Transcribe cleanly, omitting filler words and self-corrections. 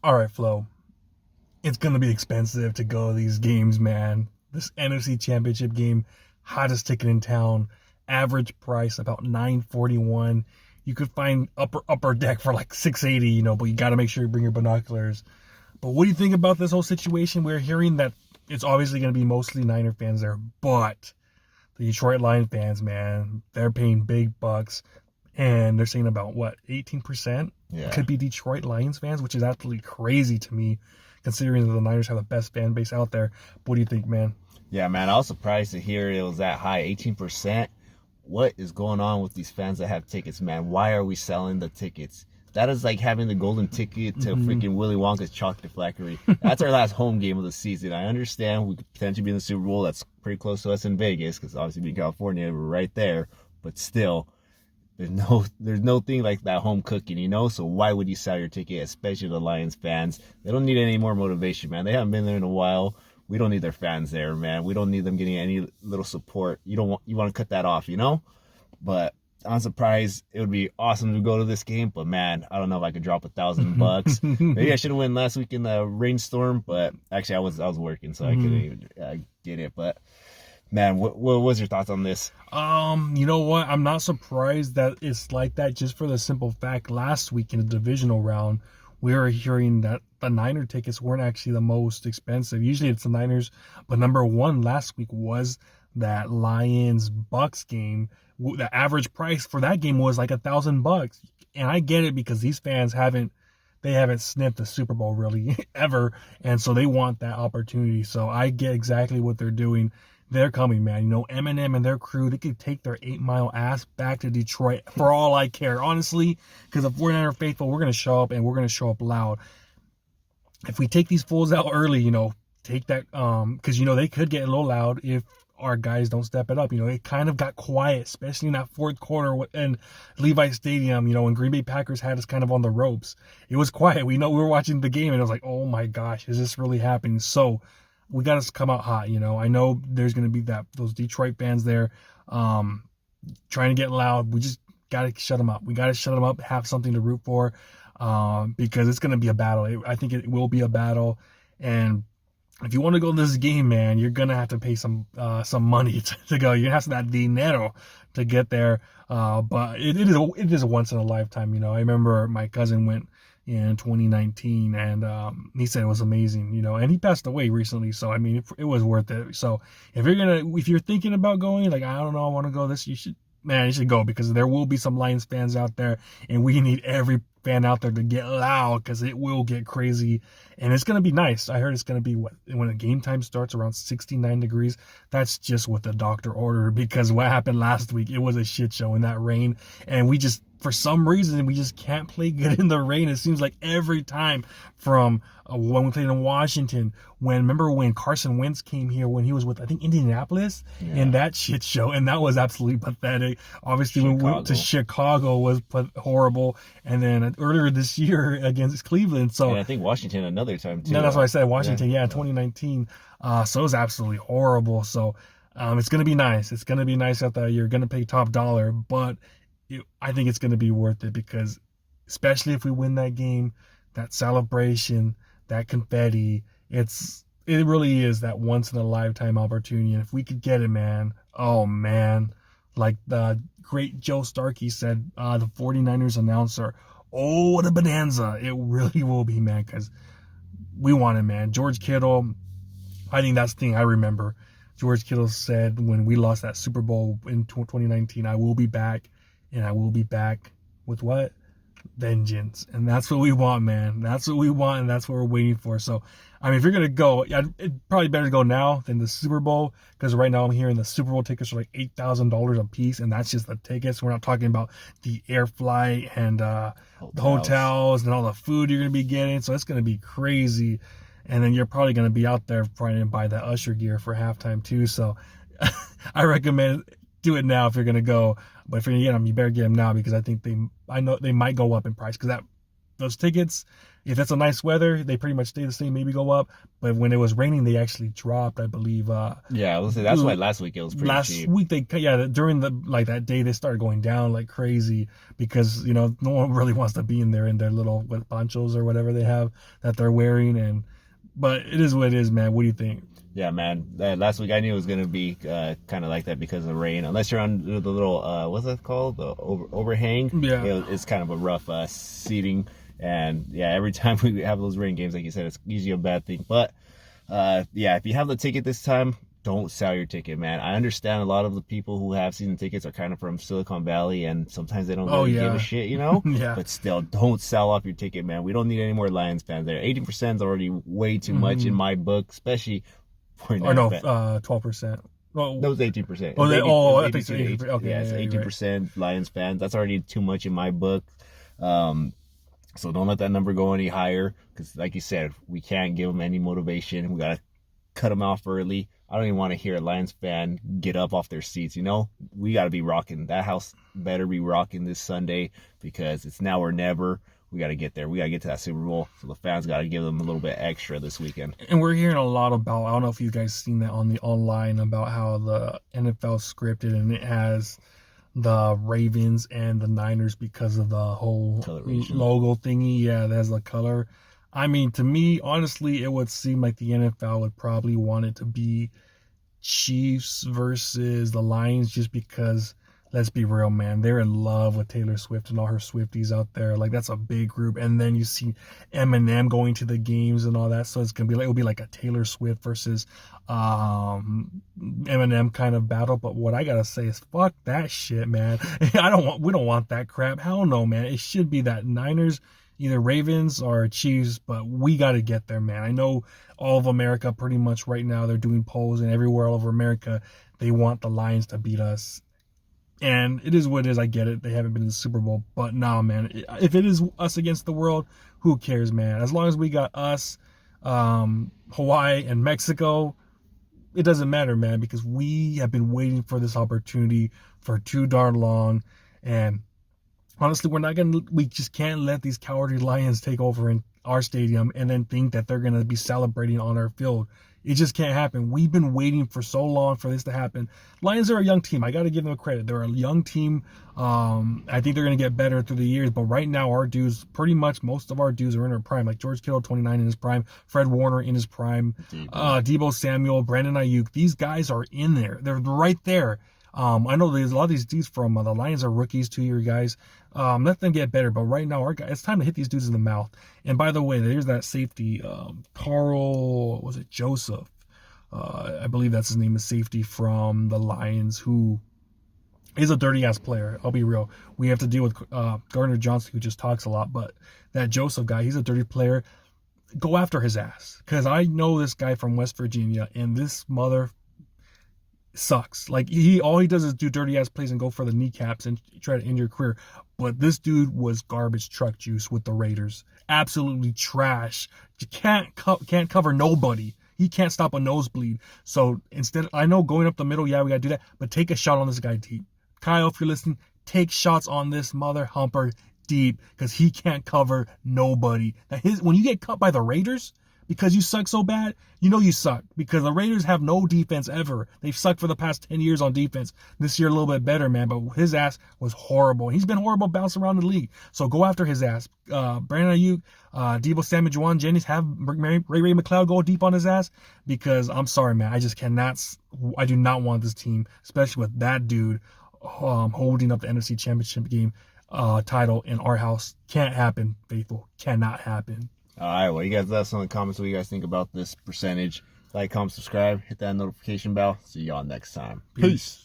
All right, Flo. It's gonna be expensive to go to these games, man. This NFC Championship game, hottest ticket in town. Average price about $941. You could find upper deck for like $680, but you got to make sure you bring your binoculars. But what do you think about this whole situation? We're hearing that it's obviously going to be mostly Niner fans there, but the Detroit Lion fans, man, they're paying big bucks, and they're saying about what 18% Yeah. could be Detroit Lions fans, which is absolutely crazy to me, considering that the Niners have the best fan base out there. What do you think, man? Yeah, man, I was surprised to hear it was that high, 18%. What is going on with these fans that have tickets, man? Why are we selling the tickets? That is like having the golden ticket to freaking Willy Wonka's chocolate factory. That's our last home game of the season. I understand we could potentially be in the Super Bowl. That's pretty close to us in Vegas because obviously being California, we're right there. But still, there's no thing like that home cooking. So why would you sell your ticket, especially the Lions fans? They don't need any more motivation, man. They haven't been there in a while. We don't need their fans there, man. We don't need them getting any little support. You want to cut that off, But I'm surprised. It would be awesome to go to this game, but man, I don't know if I could drop $1,000. Maybe I should have won last week in the rainstorm, but actually I was working, so I couldn't even get it. But man, what was your thoughts on this? You know what? I'm not surprised that it's like that, just for the simple fact last week in the divisional round, we were hearing that the Niner tickets weren't actually the most expensive. Usually it's the Niners, but number one last week was that Lions Bucks game. The average price for that game was like $1,000, and I get it because these fans haven't sniffed the Super Bowl really ever, and so they want that opportunity. So I get exactly what they're doing. They're coming, man. Eminem and their crew, they could take their 8-mile ass back to Detroit for all I care, honestly, because if we're not faithful, we're going to show up, and we're going to show up loud. If we take these fools out early, take that, because, they could get a little loud if our guys don't step it up. It kind of got quiet, especially in that fourth quarter in Levi Stadium, when Green Bay Packers had us kind of on the ropes. It was quiet. We were watching the game, and it was like, oh my gosh, is this really happening? So we got to come out hot. I know there's going to be those Detroit fans there trying to get loud. We just got to shut them up. We got to shut them up, have something to root for, because it's going to be a battle. I think it will be a battle. And if you want to go to this game, man, you're going to have to pay some money to go. You're going to have that dinero to get there. But it is a once in a lifetime. I remember my cousin went in 2019, and he said it was amazing, and he passed away recently, so I mean it was worth it. So if you're thinking about going, like, I don't know, I want to go this, you should go, because there will be some Lions fans out there, and we need every fan out there to get loud, because it will get crazy, and it's going to be nice. I heard it's going to be when the game time starts around 69 degrees. That's just what the doctor ordered, because what happened last week, it was a shit show in that rain, and for some reason, we just can't play good in the rain. It seems like every time, from when we played in Washington, remember when Carson Wentz came here when he was with, I think, Indianapolis, in that shit show, and that was absolutely pathetic. Obviously, when we went to Chicago was horrible, and then earlier this year against Cleveland. So and I think Washington another time too. No, that's what I said. Washington, in 2019. So it was absolutely horrible. So it's gonna be nice. It's gonna be nice out there. You're gonna pay top dollar, but I think it's going to be worth it, because especially if we win that game, that celebration, that confetti, it really is that once in a lifetime opportunity. And if we could get it, man, oh man, like the great Joe Starkey said, the 49ers announcer, oh, what a bonanza it really will be, man, because we want it, man. George Kittle, I think that's the thing I remember. George Kittle said when we lost that Super Bowl in 2019, I will be back. And I will be back with what? Vengeance. And that's what we want, man. That's what we want, and that's what we're waiting for. So, I mean, if you're going to go, it's probably better to go now than the Super Bowl, because right now I'm hearing the Super Bowl tickets are like $8,000 a piece, and that's just the tickets. We're not talking about the air flight and the hotels and all the food you're going to be getting. So it's going to be crazy. And then you're probably going to be out there trying to buy that Usher gear for halftime too. So I recommend do it now if you're going to go. But if you're going to get them, you better get them now, because I know they might go up in price, because those tickets, If it's a nice weather, they pretty much stay the same, maybe go up. But when it was raining, they actually dropped, I believe. Yeah, let's say that's why last week it was pretty cheap. Last week during that day they started going down like crazy because no one really wants to be in there in their little ponchos or whatever they have that they're wearing. But it is what it is, man. What do you think? Yeah, man. Last week I knew it was gonna be kind of like that because of rain. Unless you're on the little what's that called, the overhang. Yeah, it's kind of a rough seating. And yeah, every time we have those rain games, like you said, it's usually a bad thing. But yeah, if you have the ticket this time, don't sell your ticket, man. I understand a lot of the people who have season tickets are kind of from Silicon Valley, and sometimes they don't really give a shit, Yeah. But still, don't sell off your ticket, man. We don't need any more Lions fans there. 18% is already way too much in my book, especially for 12%. Well, that was 18%. I think so. Okay, yeah, it's 18% right. Lions fans. That's already too much in my book. So don't let that number go any higher because, like you said, we can't give them any motivation. We got to cut them off early. I don't even want to hear a Lions fan get up off their seats. We got to be rocking. That house better be rocking this Sunday because it's now or never. We got to get there. We got to get to that Super Bowl. So the fans got to give them a little bit extra this weekend. And we're hearing a lot about, I don't know if you guys seen that on the online about how the NFL scripted and it has the Ravens and the Niners because of the whole logo thingy. Yeah, that has the color. I mean, to me, honestly, it would seem like the NFL would probably want it to be Chiefs versus the Lions just because, let's be real, man, they're in love with Taylor Swift and all her Swifties out there. Like, that's a big group. And then you see Eminem going to the games and all that. So it'll be like a Taylor Swift versus Eminem kind of battle. But what I gotta say is fuck that shit, man. We don't want that crap. Hell no, man. It should be that Niners, either Ravens or Chiefs, but we got to get there, man. I know all of America pretty much right now, they're doing polls, and everywhere all over America, they want the Lions to beat us. And it is what it is. I get it. They haven't been in the Super Bowl. But nah, man, if it is us against the world, who cares, man? As long as we got us, Hawaii, and Mexico, it doesn't matter, man, because we have been waiting for this opportunity for too darn long. And honestly, we just can't let these cowardly Lions take over in our stadium and then think that they're going to be celebrating on our field. It just can't happen. We've been waiting for so long for this to happen. Lions are a young team. I got to give them credit. They're a young team. I think they're going to get better through the years. But right now, our dudes, pretty much most of our dudes are in their prime. Like George Kittle, 29 in his prime. Fred Warner in his prime. Deebo Samuel, Brandon Ayuk. These guys are in there. They're right there. I know there's a lot of these dudes from the Lions are rookies, 2-year guys. Let them get better. But right now, it's time to hit these dudes in the mouth. And by the way, there's that safety, Joseph? I believe that's his name, is safety from the Lions, who is a dirty-ass player. I'll be real. We have to deal with Gardner Johnson, who just talks a lot. But that Joseph guy, he's a dirty player. Go after his ass. Because I know this guy from West Virginia, and this mother sucks. Like, all he does is do dirty ass plays and go for the kneecaps and try to end your career. But this dude was garbage truck juice with the Raiders. Absolutely trash. You can't cover nobody. He can't stop a nosebleed. So instead, I know going up the middle, yeah, we gotta do that, but take a shot on this guy deep. Kyle, if you're listening, take shots on this mother humper deep, because he can't cover nobody. Now when you get cut by the Raiders because you suck so bad, you know you suck, because the Raiders have no defense ever. They've sucked for the past 10 years on defense. This year a little bit better, man, but his ass was horrible. He's been horrible bouncing around the league. So go after his ass. Brandon Ayuk, Deebo Samuel, Juwan Jennings, have Ray McLeod go deep on his ass, because I'm sorry, man, I do not want this team, especially with that dude holding up the NFC Championship game title in our house. Can't happen, faithful. Cannot happen. All right, well, you guys let us know in the comments what you guys think about this percentage. Like, comment, subscribe, hit that notification bell. See y'all next time. Peace.